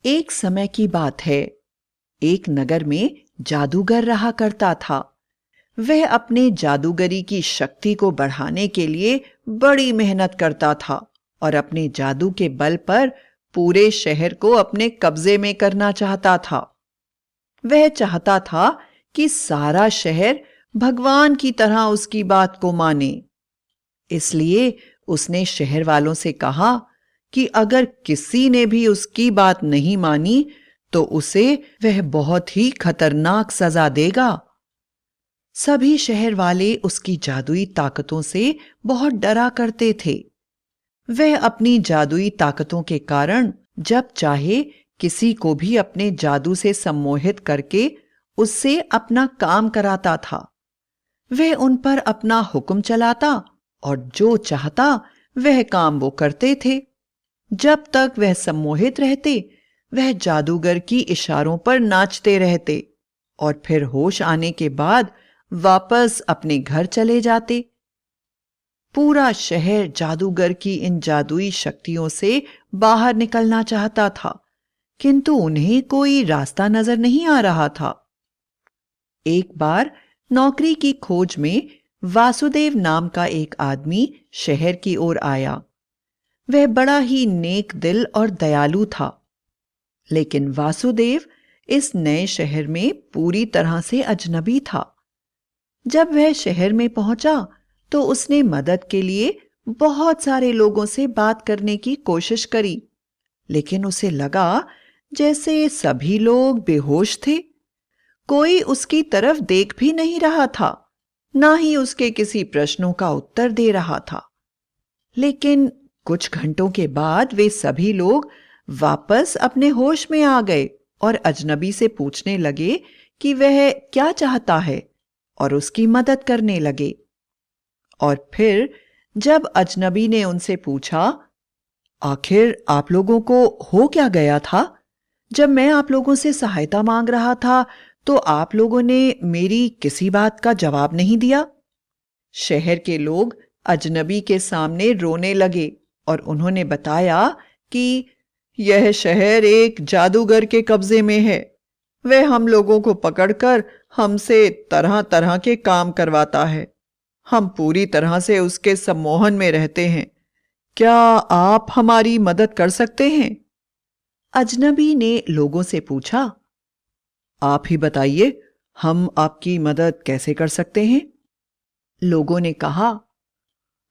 एक समय की बात है। एक नगर में जादूगर रहा करता था। वह अपने जादूगरी की शक्ति को बढ़ाने के लिए बड़ी मेहनत करता था और अपने जादू के बल पर पूरे शहर को अपने कब्जे में करना चाहता था। वह चाहता था कि सारा शहर भगवान की तरह उसकी बात को माने। इसलिए उसने शहर वालों से कहा कि अगर किसी ने भी उसकी बात नहीं मानी तो उसे वह बहुत ही खतरनाक सजा देगा। सभी शहर वाले उसकी जादुई ताकतों से बहुत डरा करते थे। वह अपनी जादुई ताकतों के कारण जब चाहे किसी को भी अपने जादू से सम्मोहित करके उससे अपना काम कराता था। वह उन पर अपना हुक्म चलाता और जो चाहता वह काम वो करते थे। जब तक वह सम्मोहित रहते वह जादूगर की इशारों पर नाचते रहते और फिर होश आने के बाद वापस अपने घर चले जाते। पूरा शहर जादूगर की इन जादुई शक्तियों से बाहर निकलना चाहता था, किंतु उन्हें कोई रास्ता नजर नहीं आ रहा था। एक बार नौकरी की खोज में वासुदेव नाम का एक आदमी शहर की ओर आया। वह बड़ा ही नेक दिल और दयालु था, लेकिन वासुदेव इस नए शहर में पूरी तरह से अजनबी था। जब वह शहर में पहुंचा तो उसने मदद के लिए बहुत सारे लोगों से बात करने की कोशिश करी, लेकिन उसे लगा जैसे सभी लोग बेहोश थे। कोई उसकी तरफ देख भी नहीं रहा था, ना ही उसके किसी प्रश्नों का उत्तर दे रहा था। लेकिन कुछ घंटों के बाद वे सभी लोग वापस अपने होश में आ गए और अजनबी से पूछने लगे कि वह क्या चाहता है और उसकी मदद करने लगे। और फिर जब अजनबी ने उनसे पूछा, आखिर आप लोगों को हो क्या गया था? जब मैं आप लोगों से सहायता मांग रहा था तो आप लोगों ने मेरी किसी बात का जवाब नहीं दिया। शहर के लोग अजनबी के सामने रोने लगे और उन्होंने बताया कि यह शहर एक जादूगर के कब्जे में है। वह हम लोगों को पकड़कर हमसे तरह तरह के काम करवाता है। हम पूरी तरह से उसके सम्मोहन में रहते हैं। क्या आप हमारी मदद कर सकते हैं? अजनबी ने लोगों से पूछा, आप ही बताइए, हम आपकी मदद कैसे कर सकते हैं? लोगों ने कहा,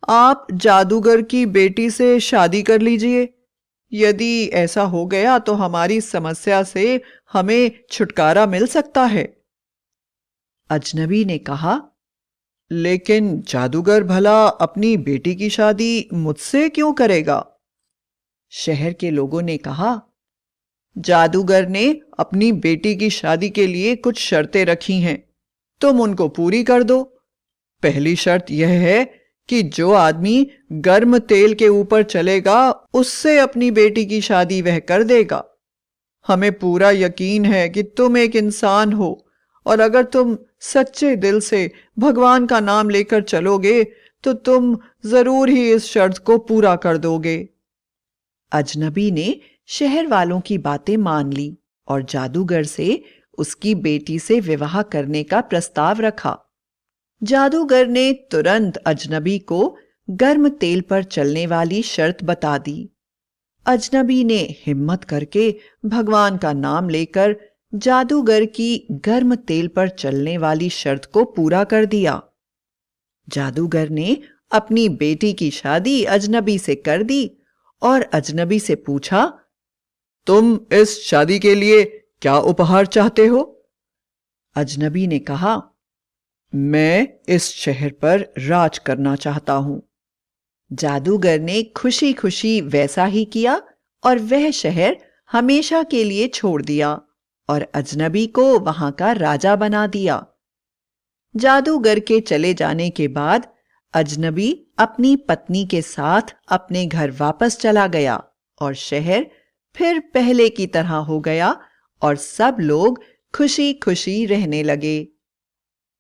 आप जादूगर की बेटी से शादी कर लीजिए। यदि ऐसा हो गया तो हमारी समस्या से हमें छुटकारा मिल सकता है। अजनबी ने कहा, लेकिन जादूगर भला अपनी बेटी की शादी मुझसे क्यों करेगा? शहर के लोगों ने कहा, जादूगर ने अपनी बेटी की शादी के लिए कुछ शर्तें रखी हैं, तुम उनको पूरी कर दो। पहली शर्त यह है कि जो आदमी गर्म तेल के ऊपर चलेगा उससे अपनी बेटी की शादी वह कर देगा। हमें पूरा यकीन है कि तुम एक इंसान हो और अगर तुम सच्चे दिल से भगवान का नाम लेकर चलोगे तो तुम जरूर ही इस शर्त को पूरा कर दोगे। अजनबी ने शहर वालों की बातें मान ली और जादूगर से उसकी बेटी से विवाह करने का प्रस्ताव रखा। जादूगर ने तुरंत अजनबी को गर्म तेल पर चलने वाली शर्त बता दी। अजनबी ने हिम्मत करके भगवान का नाम लेकर जादूगर की गर्म तेल पर चलने वाली शर्त को पूरा कर दिया। जादूगर ने अपनी बेटी की शादी अजनबी से कर दी और अजनबी से पूछा, तुम इस शादी के लिए क्या उपहार चाहते हो? अजनबी ने कहा, मैं इस शहर पर राज करना चाहता हूं। जादूगर ने खुशी खुशी वैसा ही किया और वह शहर हमेशा के लिए छोड़ दिया और अजनबी को वहां का राजा बना दिया। जादूगर के चले जाने के बाद अजनबी अपनी पत्नी के साथ अपने घर वापस चला गया और शहर फिर पहले की तरह हो गया और सब लोग खुशी खुशी रहने लगे।